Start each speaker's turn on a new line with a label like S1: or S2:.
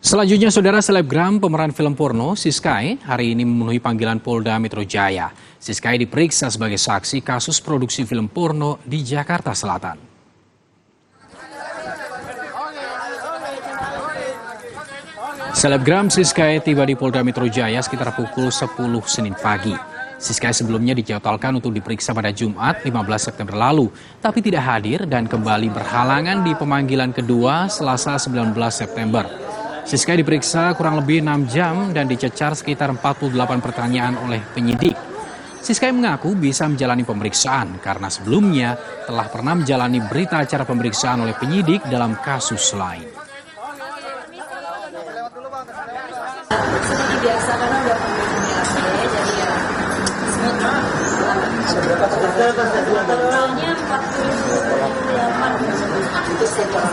S1: Selanjutnya, saudara, selebgram pemeran film porno Siskai hari ini memenuhi panggilan Polda Metro Jaya. Siskai diperiksa sebagai saksi kasus produksi film porno di Jakarta Selatan. Selebgram Siskai tiba di Polda Metro Jaya sekitar pukul 10 Senin pagi. Siskai sebelumnya dijadwalkan untuk diperiksa pada Jumat 15 September lalu, tapi tidak hadir dan kembali berhalangan di pemanggilan kedua Selasa 19 September. Siskai diperiksa kurang lebih 6 jam dan dicecar sekitar 48 pertanyaan oleh penyidik. Siskai mengaku bisa menjalani pemeriksaan karena sebelumnya telah pernah menjalani berita acara pemeriksaan oleh penyidik dalam kasus lain.
S2: Seperti biasa karena udah punya jadi ya totalnya 48 seputar